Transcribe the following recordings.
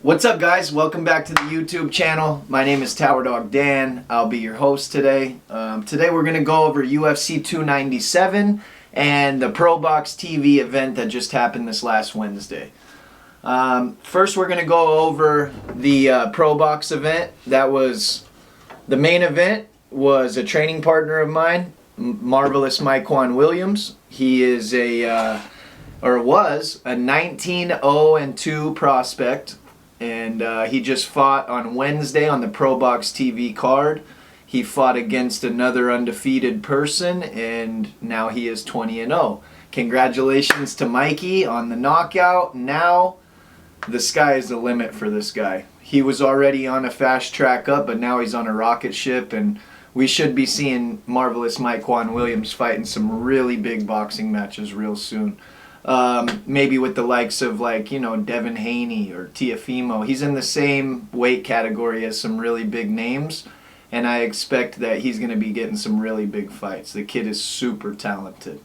What's up, guys? Welcome back to the YouTube channel. My name is Tower Dog Dan. I'll be your host today. Today we're going to go over UFC 297 and the Pro Box TV event that just happened this last Wednesday. First, we're going to go over the Pro Box event. That was the main event. Was a training partner of mine, Marvelous Mikewan Williams. He is was a 19-0-2 prospect. And he just fought on Wednesday on the Pro Box TV card. He fought against another undefeated person, and now he is 20-0. Congratulations to Mikey on the knockout. Now, the sky is the limit for this guy. He was already on a fast track up, but now he's on a rocket ship, and we should be seeing Marvelous Mikewan Williams fight in some really big boxing matches real soon. Maybe with the likes of Devin Haney or Teofimo. He's in the same weight category as some really big names, and I expect that he's going to be getting some really big fights. The kid is super talented.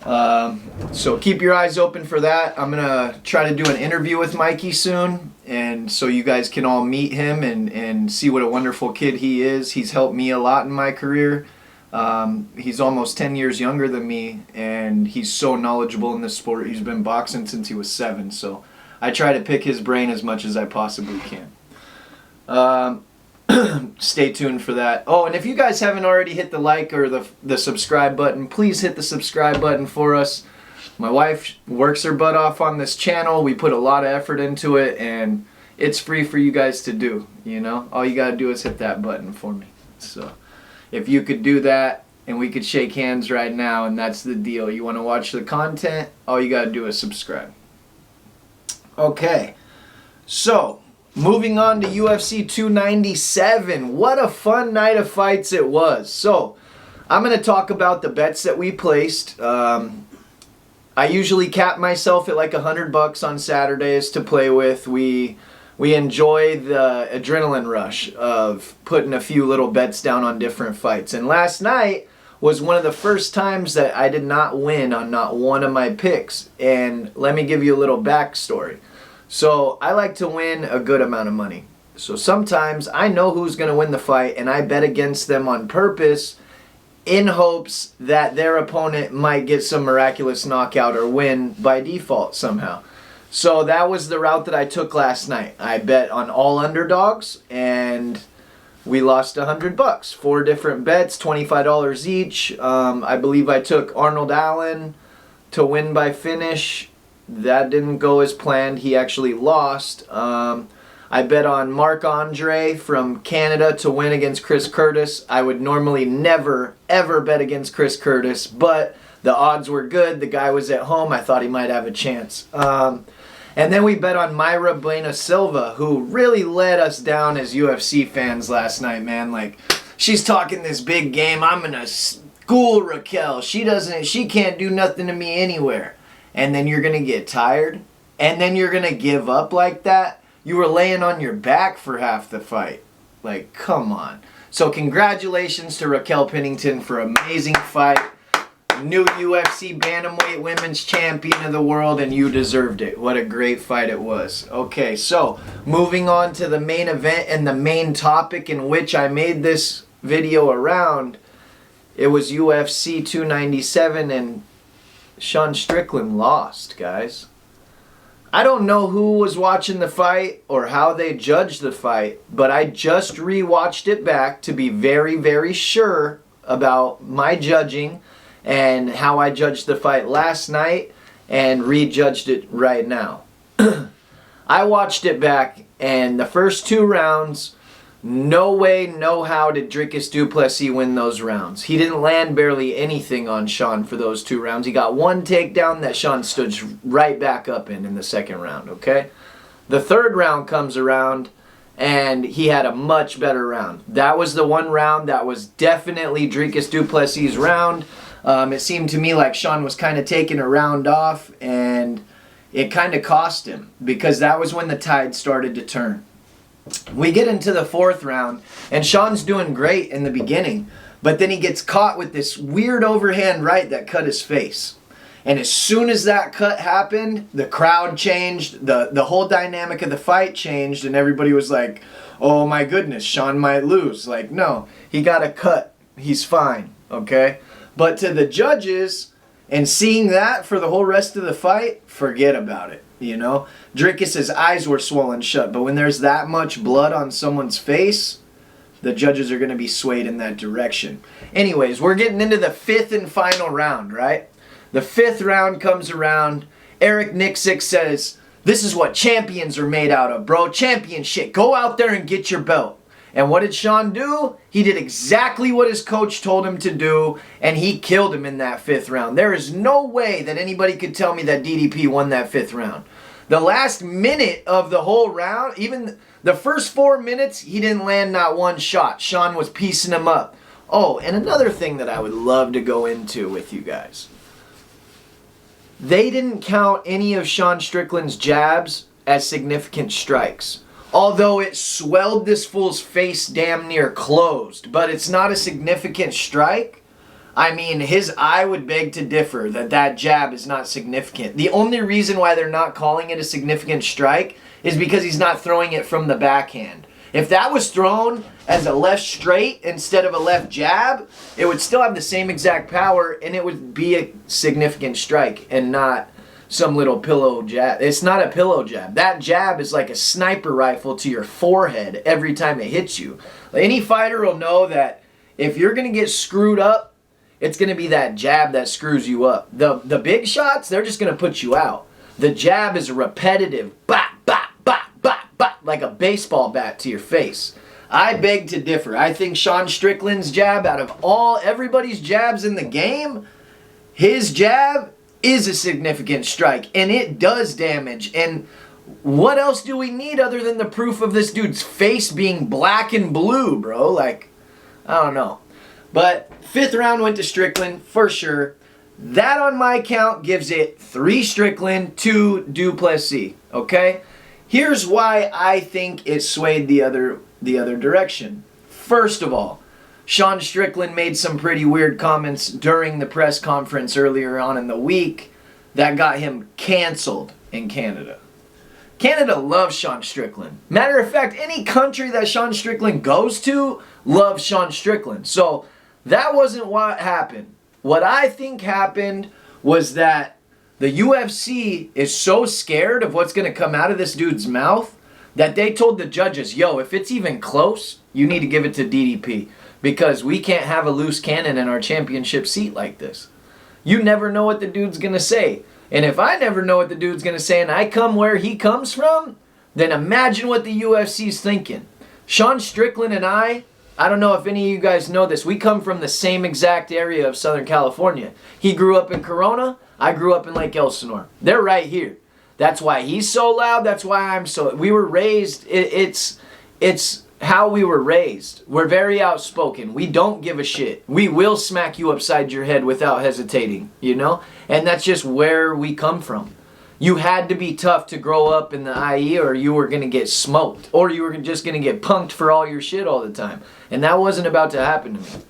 So keep your eyes open for that. I'm going to try to do an interview with Mikey soon, and so you guys can all meet him and see what a wonderful kid he is. He's helped me a lot in my career. He's almost 10 years younger than me, and he's so knowledgeable in this sport. He's been boxing since he was 7, so I try to pick his brain as much as I possibly can. Stay tuned for that. Oh, and if you guys haven't already hit the like or the subscribe button, please hit the subscribe button for us. My wife works her butt off on this channel. We put a lot of effort into it, and it's free for you guys to do, All you gotta do is hit that button for me. So if you could do that and we could shake hands right now, and that's the deal. You want to watch the content, all you got to do is subscribe. Okay, so moving on to UFC 297. What a fun night of fights it was. So I'm going to talk about the bets that we placed. I usually cap myself at like $100 on Saturdays to play with. We enjoy the adrenaline rush of putting a few little bets down on different fights. And last night was one of the first times that I did not win on not one of my picks. And let me give you a little backstory. So I like to win a good amount of money. So sometimes I know who's going to win the fight, and I bet against them on purpose in hopes that their opponent might get some miraculous knockout or win by default somehow. So that was the route that I took last night. I bet on all underdogs, and we lost $100. 4 different bets, $25 each. I believe I took Arnold Allen to win by finish. That didn't go as planned. He actually lost. I bet on Marc Andre from Canada to win against Chris Curtis. I would normally never, ever bet against Chris Curtis, but the odds were good. The guy was at home. I thought he might have a chance. And then we bet on Mayra Bueno Silva, who really let us down as UFC fans last night, man. Like, she's talking this big game. I'm going to school Raquel. She can't do nothing to me anywhere. And then you're going to get tired. And then you're going to give up like that. You were laying on your back for half the fight. Like, come on. So congratulations to Raquel Pennington for an amazing fight. New UFC Bantamweight Women's Champion of the World, and you deserved it. What a great fight it was. Okay, so moving on to the main event and the main topic in which I made this video around. It was UFC 297, and Sean Strickland lost, guys. I don't know who was watching the fight or how they judged the fight, but I just rewatched it back to be very, very sure about my judging and how I judged the fight last night and rejudged it right now. I watched it back, and the first 2 rounds, no way, no how did Dricus du Plessis win those rounds. He didn't land barely anything on Sean for those 2 rounds. He got 1 takedown that Sean stood right back up in the second round, okay? The 3rd round comes around, and he had a much better round. That was the one round that was definitely Dricus du Plessis' round. It seemed to me like Sean was kind of taking a round off, and it kind of cost him because that was when the tide started to turn. We get into the 4th round, and Sean's doing great in the beginning, but then he gets caught with this weird overhand right that cut his face. And as soon as that cut happened, the crowd changed, the whole dynamic of the fight changed, and everybody was like, oh my goodness, Sean might lose. Like, no, he got a cut. He's fine, okay? But to the judges, and seeing that for the whole rest of the fight, forget about it, you know? Dricus's eyes were swollen shut, but when there's that much blood on someone's face, the judges are going to be swayed in that direction. Anyways, we're getting into the 5th and final round, right? The 5th round comes around. Eric Nicksick says, this is what champions are made out of, bro. Champion shit. Go out there and get your belt. And what did Sean do? He did exactly what his coach told him to do, and he killed him in that 5th round. There is no way that anybody could tell me that DDP won that 5th round. The last minute of the whole round, even the first 4 minutes, he didn't land not one shot. Sean was piecing him up. Oh, and another thing that I would love to go into with you guys. They didn't count any of Sean Strickland's jabs as significant strikes. Although it swelled this fool's face damn near closed. But it's not a significant strike. I mean, his eye would beg to differ that jab is not significant. The only reason why they're not calling it a significant strike is because he's not throwing it from the backhand. If that was thrown as a left straight instead of a left jab, it would still have the same exact power and it would be a significant strike and not some little pillow jab. It's not a pillow jab. That jab is like a sniper rifle to your forehead every time it hits you. Any fighter will know that if you're going to get screwed up, it's going to be that jab that screws you up. The big shots, they're just going to put you out. The jab is a repetitive bop, bop, bop, bop, bop, like a baseball bat to your face. I beg to differ. I think Sean Strickland's jab, out of everybody's jabs in the game, his jab is a significant strike, and it does damage. And what else do we need other than the proof of this dude's face being black and blue, bro? Like, I don't know. But 5th round went to Strickland, for sure. That on my count gives it 3 Strickland, 2 Du Plessis, okay? Here's why I think it swayed the other direction. First of all, Sean Strickland made some pretty weird comments during the press conference earlier on in the week that got him canceled in Canada. Canada loves Sean Strickland. Matter of fact, any country that Sean Strickland goes to loves Sean Strickland. So that wasn't what happened. What I think happened was that the UFC is so scared of what's going to come out of this dude's mouth that they told the judges, yo, if it's even close, you need to give it to DDP. Because we can't have a loose cannon in our championship seat like this. You never know what the dude's going to say. And if I never know what the dude's going to say and I come where he comes from, then imagine what the UFC's thinking. Sean Strickland and I don't know if any of you guys know this, we come from the same exact area of Southern California. He grew up in Corona, I grew up in Lake Elsinore. They're right here. That's why he's so loud, that's why I'm so... We were raised, it's how we were raised. We're very outspoken. We don't give a shit. We will smack you upside your head without hesitating, you know? And that's just where we come from. You had to be tough to grow up in the IE or you were going to get smoked. Or you were just going to get punked for all your shit all the time. And that wasn't about to happen to me.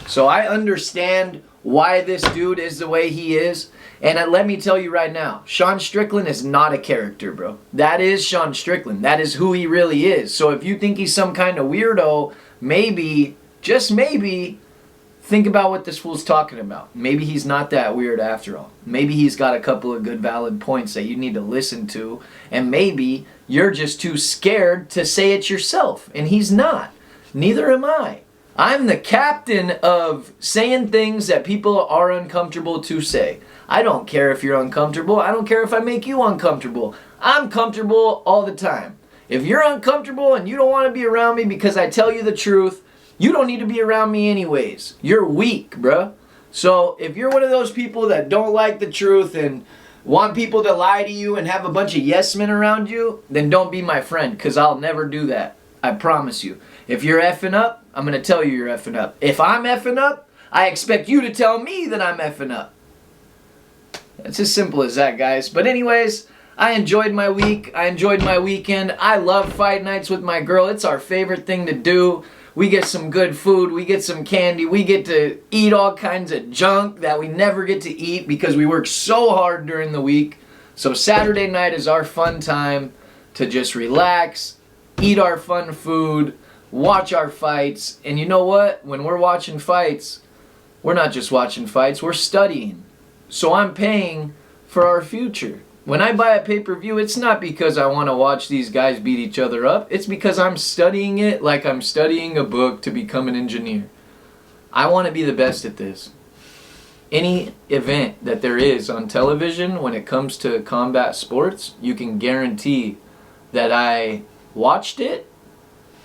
So I understand why this dude is the way he is. And let me tell you right now, Sean Strickland is not a character, bro. That is Sean Strickland. That is who he really is. So if you think he's some kind of weirdo, maybe, just maybe, think about what this fool's talking about. Maybe he's not that weird after all. Maybe he's got a couple of good valid points that you need to listen to. And maybe you're just too scared to say it yourself. And he's not. Neither am I. I'm the captain of saying things that people are uncomfortable to say. I don't care if you're uncomfortable. I don't care if I make you uncomfortable. I'm comfortable all the time. If you're uncomfortable and you don't want to be around me because I tell you the truth, you don't need to be around me anyways. You're weak, bruh. So if you're one of those people that don't like the truth and want people to lie to you and have a bunch of yes men around you, then don't be my friend because I'll never do that. I promise you. If you're effing up, I'm going to tell you you're effing up. If I'm effing up, I expect you to tell me that I'm effing up. It's as simple as that, guys. But anyways, I enjoyed my week. I enjoyed my weekend. I love fight nights with my girl. It's our favorite thing to do. We get some good food, we get some candy, we get to eat all kinds of junk that we never get to eat because we work so hard during the week. So Saturday night is our fun time to just relax, eat our fun food, watch our fights. And you know what? When we're watching fights, we're not just watching fights, we're studying. So I'm paying for our future. When I buy a pay-per-view, it's not because I want to watch these guys beat each other up. It's because I'm studying it like I'm studying a book to become an engineer. I want to be the best at this. Any event that there is on television when it comes to combat sports, you can guarantee that I watched it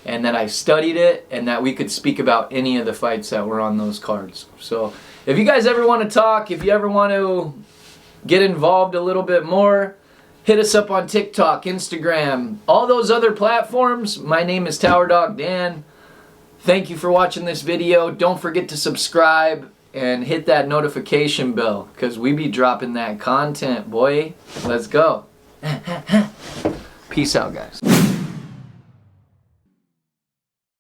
and that I studied it and that we could speak about any of the fights that were on those cards. So if you guys ever want to talk, if you ever want to get involved a little bit more, hit us up on TikTok, Instagram, all those other platforms. My name is Tower Dog Dan. Thank you for watching this video. Don't forget to subscribe and hit that notification bell because we be dropping that content, boy. Let's go. Peace out, guys.